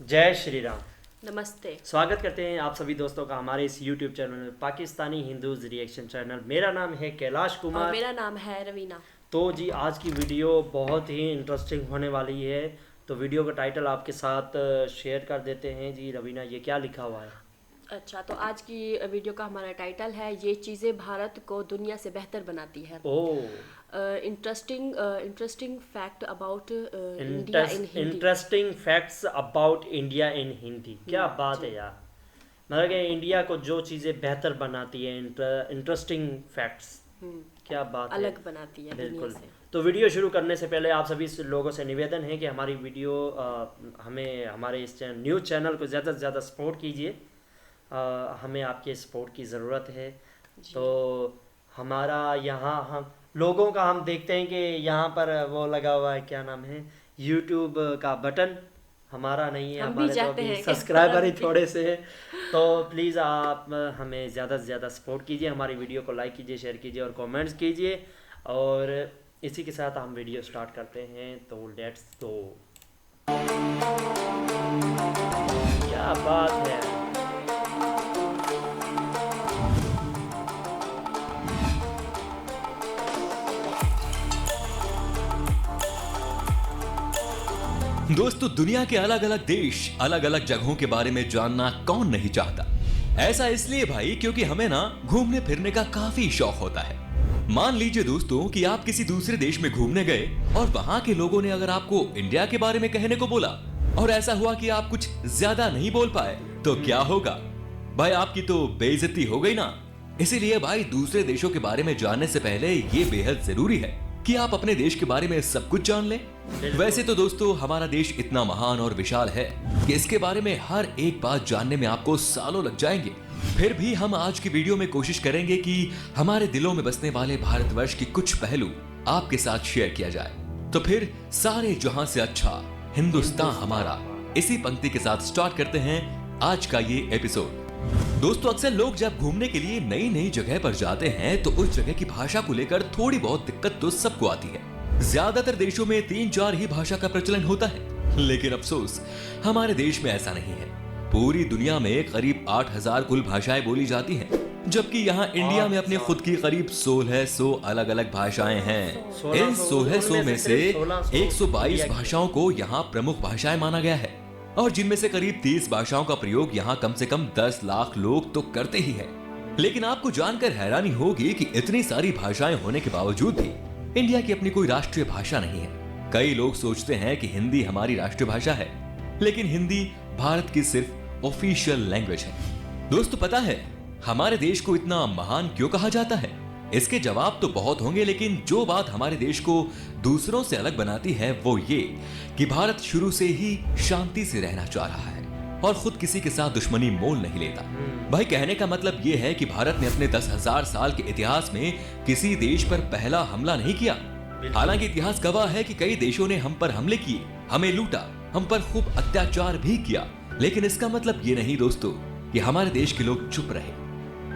जय श्री राम। नमस्ते। स्वागत करते हैं आप सभी दोस्तों का हमारे इस YouTube channel Pakistani Hindus reaction channel. मेरा नाम है कैलाश और कुमार। मेरा नाम है रवीना। तो जी आज की वीडियो बहुत ही इंटरेस्टिंग होने वाली है। तो वीडियो का टाइटल आपके साथ शेयर कर देते हैं। जी रवीना, ये क्या लिखा हुआ है? अच्छा, तो आज की वीडियो का हमारा टाइटल है ये चीज़ें भारत को दुनिया से बेहतर बनाती है। Interesting fact about India in Hindi. Interesting facts about India in Hindi. क्या बात है यार। मतलब कि इंडिया को जो चीज़ें बेहतर बनाती है, इंटरेस्टिंग फैक्ट्स। क्या बात है, अलग बनाती है दुनिया बिल्कुल। से। तो वीडियो शुरू करने से पहले आप सभी लोगों से निवेदन है कि हमारी वीडियो हमें हमारे इस न्यूज़ चैनल को ज़्यादा से ज़्यादा सपोर्ट कीजिए। हमें आपके सपोर्ट की ज़रूरत है। तो हमारा यहाँ हम लोगों का हम देखते हैं कि यहाँ पर वो लगा हुआ है, क्या नाम है, यूट्यूब का बटन। हमारा नहीं है, हम भी हमारे तो चाहते अभी हैं कि सब्सक्राइबर ही हम भी- थोड़े से हैं। तो प्लीज़ आप हमें ज़्यादा से ज़्यादा सपोर्ट कीजिए, हमारी वीडियो को लाइक कीजिए, शेयर कीजिए और कमेंट्स कीजिए। और इसी के साथ हम वीडियो स्टार्ट करते हैं। तो लेट्स गो। क्या बात है। दोस्तों, दुनिया के अलग अलग देश, अलग अलग जगहों के बारे में जानना कौन नहीं चाहता। ऐसा इसलिए भाई क्योंकि हमें ना घूमने फिरने का काफी शौक होता है। मान लीजिए दोस्तों कि आप किसी दूसरे देश में घूमने गए और वहां के लोगों ने अगर आपको इंडिया के बारे में कहने को बोला और ऐसा हुआ कि आप कुछ ज्यादा नहीं बोल पाए, तो क्या होगा भाई? आपकी तो बेइज्जती हो गई ना। इसीलिए भाई दूसरे देशों के बारे में जानने से पहले ये बेहद जरूरी है कि आप अपने देश के बारे में सब कुछ जान लें। वैसे तो दोस्तों हमारा देश इतना महान और विशाल है कि इसके बारे में हर एक बात जानने में आपको सालों लग जाएंगे। फिर भी हम आज की वीडियो में कोशिश करेंगे कि हमारे दिलों में बसने वाले भारतवर्ष की कुछ पहलू आपके साथ शेयर किया जाए। तो फिर सारे जहां से अच्छा हिंदुस्तान हमारा, इसी पंक्ति के साथ स्टार्ट करते हैं आज का ये एपिसोड। दोस्तों, अक्सर लोग जब घूमने के लिए नई नई जगह पर जाते हैं तो उस जगह की भाषा को लेकर थोड़ी बहुत दिक्कत तो सबको आती है। ज्यादातर देशों में 3-4 ही भाषा का प्रचलन होता है, लेकिन अफसोस हमारे देश में ऐसा नहीं है। पूरी दुनिया में करीब 8000 कुल भाषाएं बोली जाती हैं, जबकि यहाँ इंडिया में अपने खुद की करीब 1600 अलग अलग भाषाएं हैं। इन 1600 में से 122 भाषाओं को यहाँ प्रमुख भाषाएं माना गया है और जिनमें से करीब 30 भाषाओं का प्रयोग यहाँ कम से कम 10 लाख लोग तो करते ही हैं। लेकिन आपको जानकर हैरानी होगी कि इतनी सारी भाषाएं होने के बावजूद भी इंडिया की अपनी कोई राष्ट्रीय भाषा नहीं है। कई लोग सोचते हैं कि हिंदी हमारी राष्ट्रीय भाषा है, लेकिन हिंदी भारत की सिर्फ ऑफिशियल लैंग्वेज है। दोस्तों, पता है हमारे देश को इतना महान क्यों कहा जाता है? इसके जवाब तो बहुत होंगे, लेकिन जो बात हमारे देश को दूसरों से अलग बनाती है वो ये कि भारत शुरू से ही शांति से रहना चाह रहा है और खुद किसी के साथ दुश्मनी मोल नहीं लेता। भाई, कहने का मतलब ये है कि भारत ने अपने 10,000 साल के इतिहास में किसी देश पर पहला हमला नहीं किया। हालांकि इतिहास गवाह है कि कई देशों ने हम पर हमले किए, हमें लूटा, हम पर खूब अत्याचार भी किया, लेकिन इसका मतलब ये नहीं दोस्तों कि हमारे देश के लोग चुप रहे।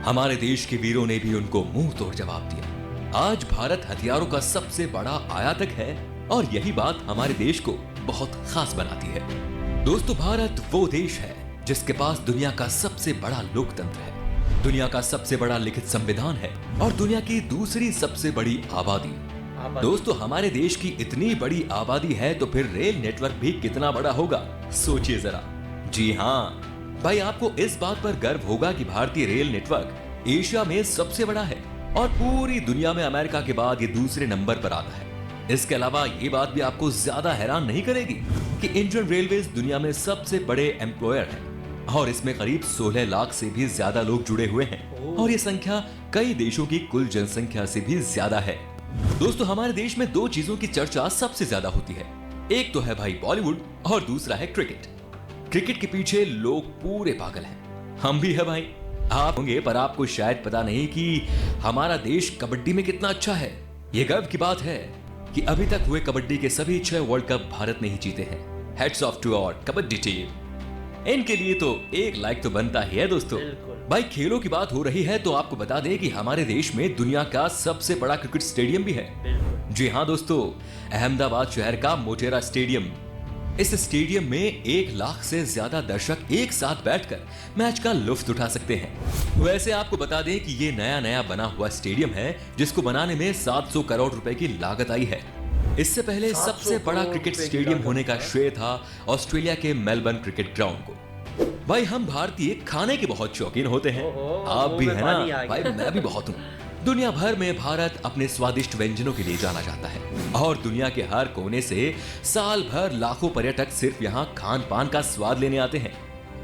हमारे देश के वीरों ने भी उनको मुंह तोड़ जवाब दिया। आज भारत हथियारों का सबसे बड़ा आयातक है और यही बात हमारे देश को बहुत खास बनाती है। दोस्तों, भारत वो देश है जिसके पास दुनिया का सबसे बड़ा लोकतंत्र है, दुनिया का सबसे बड़ा लिखित संविधान है और दुनिया की दूसरी सबसे बड़ी आबादी। दोस्तों, हमारे देश की इतनी बड़ी आबादी है तो फिर रेल नेटवर्क भी कितना बड़ा होगा, सोचिए जरा। जी हाँ भाई, आपको इस बात पर गर्व होगा कि भारतीय रेल नेटवर्क एशिया में सबसे बड़ा है और पूरी दुनिया में अमेरिका के बाद ये दूसरे नंबर पर आता है। इसके अलावा ये बात भी आपको ज्यादा हैरान नहीं करेगी कि इंडियन रेलवेज दुनिया में सबसे बड़े एम्प्लॉयर है और इसमें करीब 16 लाख से भी ज्यादा लोग जुड़े हुए हैं और ये संख्या कई देशों की कुल जनसंख्या से भी ज्यादा है। दोस्तों, हमारे देश में 2 चीजों की चर्चा सबसे ज्यादा होती है। एक तो है भाई बॉलीवुड और दूसरा है क्रिकेट। क्रिकेट के पीछे लोग पूरे पागल हैं, हम भी है भाई। आप होंगे, पर आपको शायद पता नहीं कि हमारा देश कबड्डी में कितना अच्छा है। ये गर्व की बात है कि अभी तक हुए कबड्डी के सभी 6 वर्ल्ड कप भारत ने ही जीते हैं। Hats off to our kabaddi team. इनके लिए तो एक लाइक तो बनता ही है दोस्तों। भाई, खेलों की बात हो रही है तो आपको बता दें कि हमारे देश में दुनिया का सबसे बड़ा क्रिकेट स्टेडियम भी है। जी हाँ दोस्तों, अहमदाबाद शहर का मोटेरा स्टेडियम। इस स्टेडियम में 1 लाख से ज्यादा दर्शक एक साथ बैठकर मैच का लुत्फ उठा सकते हैं। वैसे आपको बता दें कि ये नया बना हुआ स्टेडियम है जिसको बनाने में 700 करोड़ रुपए की लागत आई है। इससे पहले सबसे बड़ा क्रिकेट स्टेडियम होने का श्रेय था ऑस्ट्रेलिया के मेलबर्न क्रिकेट ग्राउंड को। भाई हम भारतीय खाने के बहुत शौकीन होते हैं, आप भी है ना भाई, मैं भी बहुत हूँ। दुनिया भर में भारत अपने स्वादिष्ट व्यंजनों के लिए जाना जाता है और दुनिया के हर कोने से साल भर लाखों पर्यटक सिर्फ यहाँ खान पान का स्वाद लेने आते हैं।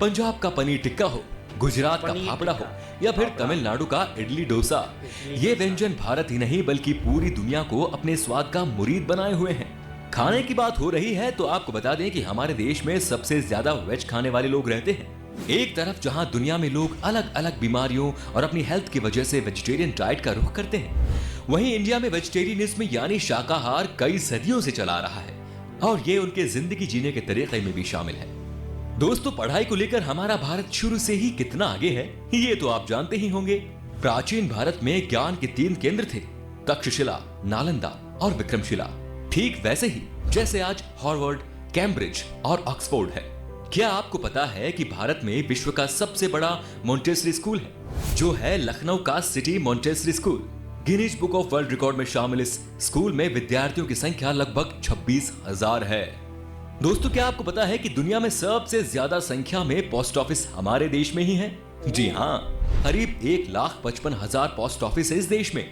पंजाब का पनीर टिक्का हो, गुजरात का फाफड़ा हो या फिर तमिलनाडु का इडली डोसा, ये व्यंजन भारत ही नहीं बल्कि पूरी दुनिया को अपने स्वाद का मुरीद बनाए हुए हैं। खाने की बात हो रही है तो आपको बता दें कि हमारे देश में सबसे ज्यादा वेज खाने वाले लोग रहते हैं। एक तरफ जहां दुनिया में लोग अलग अलग बीमारियों और अपनी हेल्थ की वजह से वेजिटेरियन डाइट का रुख करते हैं, वहीं इंडिया में वेजिटेरियनिज्म यानी शाकाहार कई सदियों से चला रहा है और ये उनके जिंदगी जीने के तरीके में भी शामिल है। दोस्तों, पढ़ाई को लेकर हमारा भारत शुरू से ही कितना आगे है ये तो आप जानते ही होंगे। प्राचीन भारत में ज्ञान के 3 केंद्र थे, तक्षशिला, नालंदा और विक्रमशिला। ठीक वैसे ही जैसे आज हार्वर्ड, कैम्ब्रिज और ऑक्सफोर्ड है। क्या आपको पता है कि भारत में विश्व का सबसे बड़ा मॉन्टेसरी स्कूल है जो है लखनऊ का city Montessori school. Guinness book of world record में शामिल इस स्कूल में विद्यार्थियों की संख्या लगभग 26,000 है। दोस्तों, क्या आपको पता है कि दुनिया में सबसे ज्यादा संख्या में पोस्ट ऑफिस हमारे देश में ही है? जी हाँ, करीब 1,55,000 पोस्ट ऑफिस है इस देश में।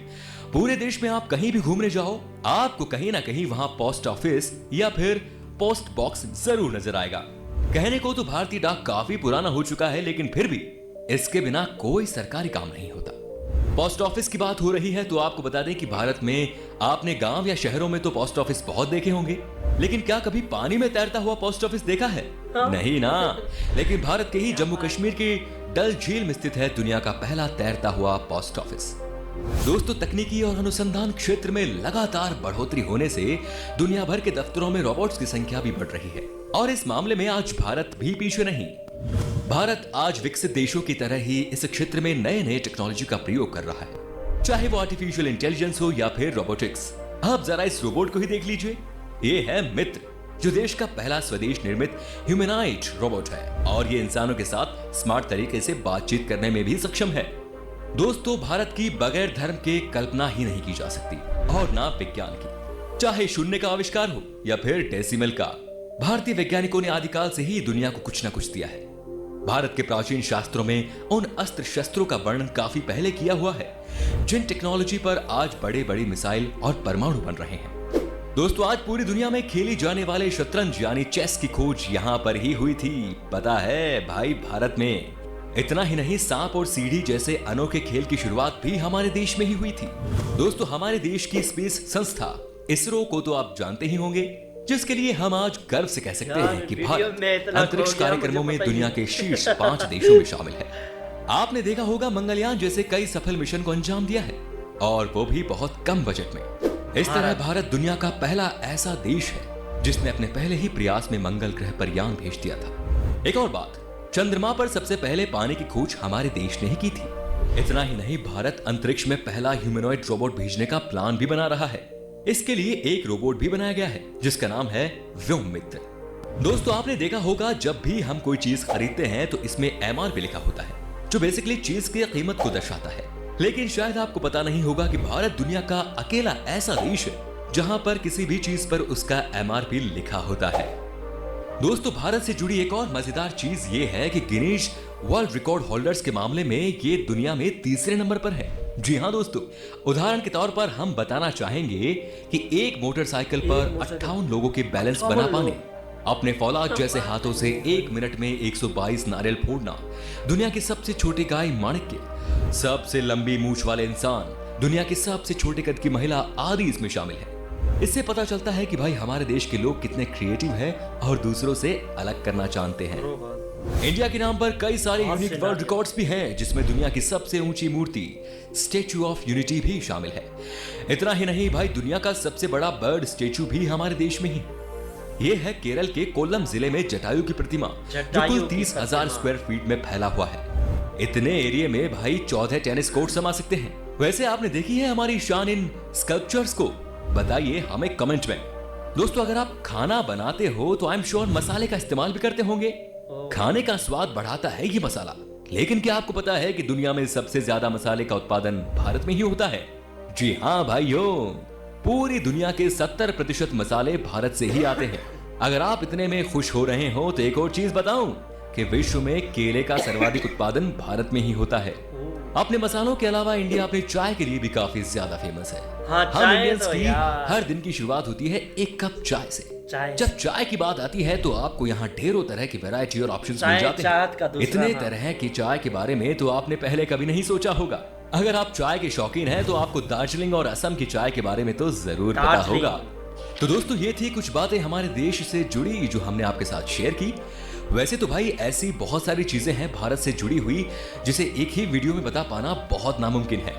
पूरे देश में आप कहीं भी घूमने जाओ, आपको कहीं ना कहीं वहां पोस्ट ऑफिस या फिर पोस्ट बॉक्स जरूर नजर आएगा। कहने को तो भारतीय डाक काफी पुराना हो चुका है, लेकिन फिर भी इसके बिना कोई सरकारी काम नहीं होता। पोस्ट ऑफिस की बात हो रही है तो आपको बता दें कि भारत में आपने गांव या शहरों में तो पोस्ट ऑफिस बहुत देखे होंगे, लेकिन क्या कभी पानी में तैरता हुआ पोस्ट ऑफिस देखा है? नहीं ना। लेकिन भारत के ही जम्मू कश्मीर की डल झील में स्थित है दुनिया का पहला तैरता हुआ पोस्ट ऑफिस। दोस्तों, तकनीकी और अनुसंधान क्षेत्र में लगातार बढ़ोतरी होने से दुनिया भर के दफ्तरों में रोबोट्स की संख्या भी बढ़ रही है और इस मामले में आज भारत भी पीछे नहीं। भारत आज विकसित देशों की तरह ही इस क्षेत्र में नए टेक्नोलॉजी का प्रयोग कर रहा है, चाहे वो आर्टिफिशियल इंटेलिजेंस हो या फिर रोबोटिक्स। आप जरा इस रोबोट को ही देख लीजिए, ये है मित्र, जो देश का पहला स्वदेश निर्मित ह्यूमनॉइड रोबोट है और ये इंसानों के साथ स्मार्ट तरीके से बातचीत करने में भी सक्षम है। दोस्तों, भारत की बगैर धर्म के कल्पना ही नहीं की जा सकती और ना विज्ञान की, चाहे शून्य का आविष्कार हो या फिर डेसिमल का। भारतीय वैज्ञानिकों ने आदिकाल से ही दुनिया को कुछ न कुछ दिया है। भारत के प्राचीन शास्त्रों में उन अस्त्र शस्त्रों का वर्णन काफी पहले किया हुआ है जिन टेक्नोलॉजी पर आज बड़े बड़ी मिसाइल और परमाणु बन रहे हैं। दोस्तों, आज पूरी दुनिया में खेली जाने वाले शतरंज यानी चेस की खोज यहाँ पर ही हुई थी, पता है भाई, भारत में। इतना ही नहीं, सांप और सीढ़ी जैसे अनोखे खेल की शुरुआत भी हमारे देश में ही हुई थी। दोस्तों, हमारे देश की स्पेस संस्था इसरो को तो आप जानते ही होंगे, जिसके लिए हम आज गर्व से कह सकते हैं कि भारत अंतरिक्ष कार्यक्रमों में दुनिया के शीर्ष 5 देशों में शामिल है। आपने देखा होगा मंगलयान जैसे कई सफल मिशन को अंजाम दिया है और वो भी बहुत कम बजट में। इस तरह भारत दुनिया का पहला ऐसा देश है जिसने अपने पहले ही प्रयास में मंगल ग्रह पर यान भेज दिया था। एक और बात, चंद्रमा पर सबसे पहले पानी की खोज हमारे देश ने ही की थी। इतना ही नहीं, भारत अंतरिक्ष में पहला ह्यूमनॉइड रोबोट भेजने का प्लान भी बना रहा है। इसके लिए एक रोबोट भी बनाया गया है जिसका नाम है व्योम मित्र। दोस्तों, आपने देखा होगा जब भी हम कोई चीज खरीदते हैं तो इसमें MRP लिखा होता है, जो बेसिकली चीज की कीमत को दर्शाता है। लेकिन शायद आपको पता नहीं होगा कि भारत दुनिया का अकेला ऐसा देश है जहां पर किसी भी चीज पर उसका MRP लिखा होता है। दोस्तों, भारत से जुड़ी एक और मजेदार चीज ये है कि गिनीज वर्ल्ड रिकॉर्ड होल्डर्स के मामले में ये दुनिया में 3रे नंबर पर है। जी हाँ दोस्तों, उदाहरण के तौर पर हम बताना चाहेंगे कि एक मोटरसाइकिल पर 58 लोगों के बैलेंस बना पाने, अपने फौलाद जैसे हाथों से 1 मिनट में 122 नारियल फोड़ना, दुनिया की सबसे छोटी गाय माणिक्य, सबसे लंबी मूंछ वाले इंसान, दुनिया की सबसे छोटे कद की महिला आदि इसमें शामिल है। इससे पता चलता है कि भाई हमारे देश के लोग कितने क्रिएटिव हैं और दूसरों से अलग करना जानते हैं। इंडिया के नाम पर कई सारे यूनिक वर्ल्ड रिकॉर्ड्स भी हैं, जिसमें दुनिया की सबसे ऊंची मूर्ति स्टैच्यू ऑफ यूनिटी भी शामिल है। इतना ही नहीं भाई, दुनिया का सबसे बड़ा बर्ड स्टैच्यू भी हमारे देश में ही। ये है केरल के कोल्लम जिले में जटायु की प्रतिमा, जो कुल 30,000 स्क्वायर फीट में फैला हुआ है। इतने एरिया में भाई 14 टेनिस कोर्ट समा सकते हैं। वैसे आपने देखी है हमारी शान इन स्कल्पचर्स को? बताइए हमें कमेंट में। दोस्तों अगर आप खाना बनाते हो तो आई एम श्योर मसाले का इस्तेमाल भी करते होंगे। खाने का स्वाद बढ़ाता है ये मसाला, लेकिन क्या आपको पता है कि दुनिया में सबसे ज्यादा मसाले का उत्पादन भारत में ही होता है? जी हाँ भाइयों, पूरी दुनिया के 70% मसाले भारत से ही आते हैं। अगर आप इतने में खुश हो रहे हो तो एक और चीज बताऊं कि विश्व में केले का सर्वाधिक उत्पादन भारत में ही होता है। अपने मसालों के अलावा इंडिया अपने चाय के लिए भी काफी ज्यादा फेमस है। हाँ, हम चाय इंडियंस तो की यार। हर दिन की शुरुआत होती है एक कप चाय से। चाय। जब चाय की बात आती है तो आपको यहाँ ढेरों तरह की वैरायटी और ऑप्शंस चाय मिल जाते चाहत का हैं। दूसरा इतने नाम। तरह की चाय के बारे में तो आपने पहले कभी नहीं सोचा होगा। अगर आप चाय के शौकीन हैं तो आपको दार्जिलिंग और असम की चाय के बारे में तो जरूर पता दार्जिलिंग। होगा। तो दोस्तों ये थी कुछ बातें हमारे देश से जुड़ी जो हमने आपके साथ शेयर की। वैसे तो भाई ऐसी बहुत सारी चीजें हैं भारत से जुड़ी हुई जिसे एक ही वीडियो में बता पाना बहुत नामुमकिन है।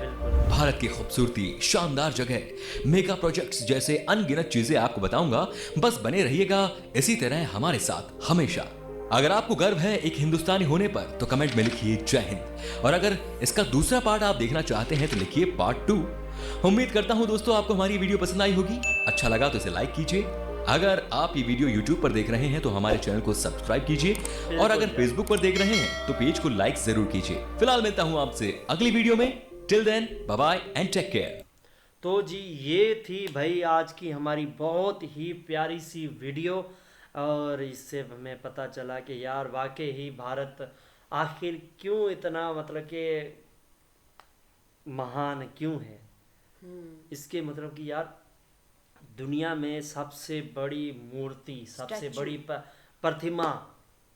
भारत की खूबसूरती, शानदार जगह, मेगा प्रोजेक्ट्स जैसे अनगिनत चीजें आपको बताऊंगा। बस बने रहिएगा इसी तरह हमारे साथ हमेशा। अगर आपको गर्व है एक हिंदुस्तानी होने पर तो कमेंट में लिखिए जय हिंद, और अगर इसका दूसरा पार्ट आप देखना चाहते हैं तो लिखिए पार्ट 2। उम्मीद करता हूं दोस्तों आपको हमारी वीडियो पसंद आई होगी। अच्छा लगा तो इसे लाइक कीजिए। अगर आप ये वीडियो YouTube पर देख रहे हैं तो हमारे चैनल को सब्सक्राइब कीजिए, और अगर Facebook पर देख रहे हैं तो पेज को लाइक जरूर कीजिए। फिलहाल मिलता हूं आपसे अगली वीडियो में। Till then bye bye and take care. तो जी ये थी भाई आज की हमारी बहुत ही प्यारी सी वीडियो, और इससे हमें पता चला कि यार वाकई ही भारत आखिर क्यों इतना मतलब कि महान क्यों है। इसके मतलब कि यार दुनिया में सबसे बड़ी मूर्ति, सबसे Statue. बड़ी प्रतिमा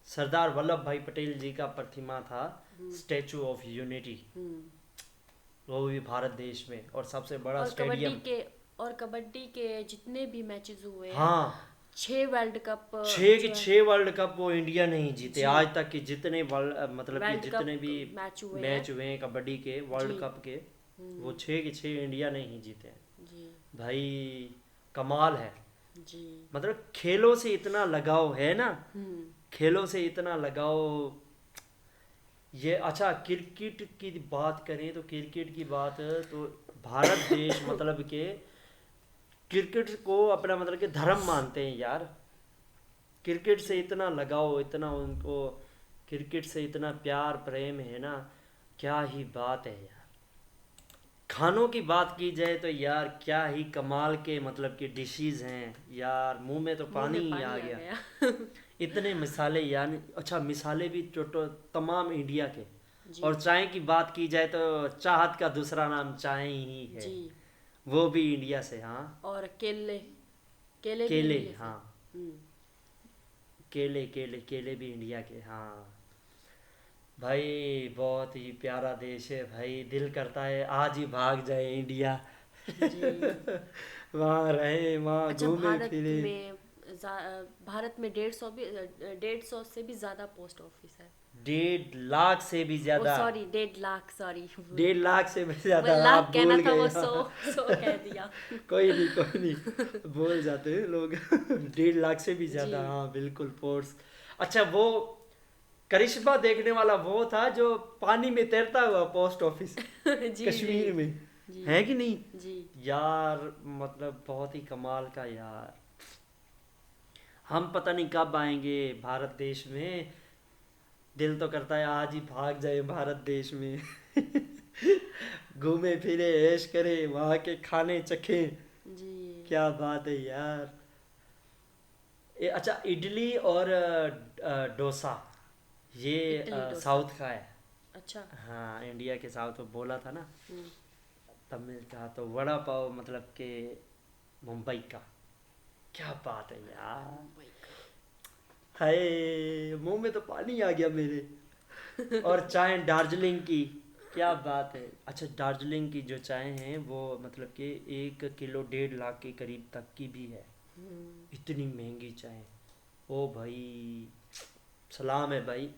सरदार वल्लभ भाई पटेल जी का प्रतिमा था, स्टैचू ऑफ यूनिटी, वो भी भारत देश में, और सबसे बड़ा स्टेडियम। और कबड्डी के जितने भी मैचेस हुए हैं, हाँ 6 वर्ल्ड कप, 6 वर्ल्ड कप वो इंडिया नहीं जीते आज तक के जितने मतलब कि वर्ल्ड जितने कप भी मैच हुए हैं कबड्डी के वर्ल्ड जी। कप के, वो 6 के 6 इंडिया ने ही जीते हैं। जी भाई कमाल है। जी। मतलब खेलों से इतना लगाव है ना, खेलों से इतना लगाव ये। अच्छा क्रिकेट की बात करें तो क्रिकेट की बात तो भारत देश मतलब के क्रिकेट को अपना मतलब कि धर्म मानते हैं यार। क्रिकेट से इतना लगाव, इतना उनको क्रिकेट से इतना प्यार प्रेम है ना, क्या ही बात है यार। खानों की बात की जाए तो यार क्या ही कमाल के मतलब कि डिशेस हैं यार, मुंह में तो पानी ही आ गया। इतने मिसाले यानी, अच्छा मिसाले भी तमाम इंडिया के। और चाय की बात की जाए तो चाहत का दूसरा नाम चाय ही है जी। वो भी इंडिया से। हाँ और केले केले भी केले, इंडिया से। हाँ केले भी इंडिया के। हाँ भाई बहुत ही प्यारा देश है भाई, दिल करता है आज ही भाग जाए इंडिया। वहाँ रहे, वहाँ अच्छा, घूमे फिरे। भारत में 150 से भी ज्यादा पोस्ट ऑफिस है। 1.5 लाख से भी ज्यादा। सॉरी 1.5 लाख, सॉरी 1.5 लाख से भी ज्यादा। लाख आप कहना भूल था, वो गए। 100 कह दिया। कोई नहीं बोल जाते हैं लोग। 1.5 लाख से भी ज्यादा। हाँ बिल्कुल पोस्ट। अच्छा वो करिश्मा देखने वाला वो था जो पानी में तैरता हुआ पोस्ट ऑफिस कश्मीर में, है कि नहीं जी यार। मतलब बहुत ही कमाल का यार। हम पता नहीं कब आएंगे भारत देश में, दिल तो करता है आज ही भाग जाए भारत देश में। घूमे फिरे, ऐश करे, वहाँ के खाने चखे। जी क्या बात है यार। अच्छा इडली और डोसा ये साउथ का है। अच्छा हाँ इंडिया के साउथ में बोला था ना, तमिल का। तो वड़ा पाव मतलब के मुंबई का। क्या बात है यार, हाय मुंह में तो पानी आ गया मेरे। और चाय दार्जिलिंग की, क्या बात है। अच्छा दार्जिलिंग की जो चाय है वो मतलब कि 1 किलो 1.5 लाख के करीब तक की भी है। इतनी महंगी चाय। ओ भाई सलाम है भाई,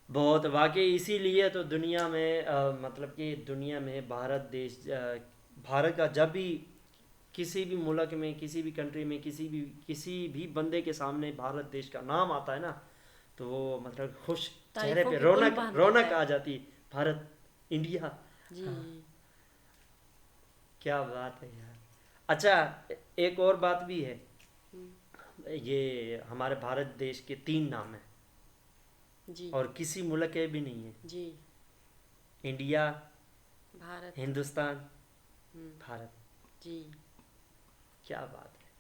बहुत वाकई। इसीलिए तो दुनिया में मतलब कि दुनिया में भारत देश, भारत का जब भी किसी भी मुल्क में, किसी भी कंट्री में, किसी भी बंदे के सामने भारत देश का नाम आता है ना, तो वो मतलब खुश चेहरे पे रौनक आ जाती। भारत इंडिया जी। क्या बात है यार। अच्छा एक और बात भी है ये हमारे भारत देश के 3 नाम हैं जी और किसी मुल्क के भी नहीं है। जी। इंडिया, भारत। हिंदुस्तान, हम्म, भारत। जी। क्या बात है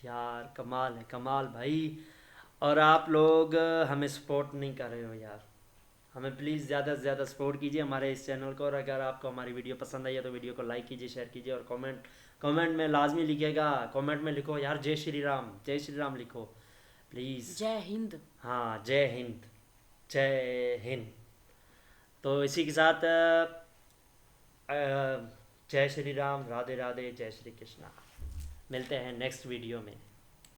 यार, कमाल है, कमाल भाई। और आप लोग हमें सपोर्ट नहीं कर रहे हो यार। हमें प्लीज़ ज़्यादा से ज़्यादा सपोर्ट कीजिए हमारे इस चैनल को। और अगर आपको हमारी वीडियो पसंद आई है तो वीडियो को लाइक कीजिए, शेयर कीजिए और कमेंट में लाजमी लिखिएगा। कमेंट में लिखो यार जय श्री राम, जय श्री राम लिखो प्लीज़। जय हिंद। हाँ, जय हिंद, जय हिंद। तो इसी के साथ जय श्री राम, राधे राधे, जय श्री कृष्णा। मिलते हैं नेक्स्ट वीडियो में।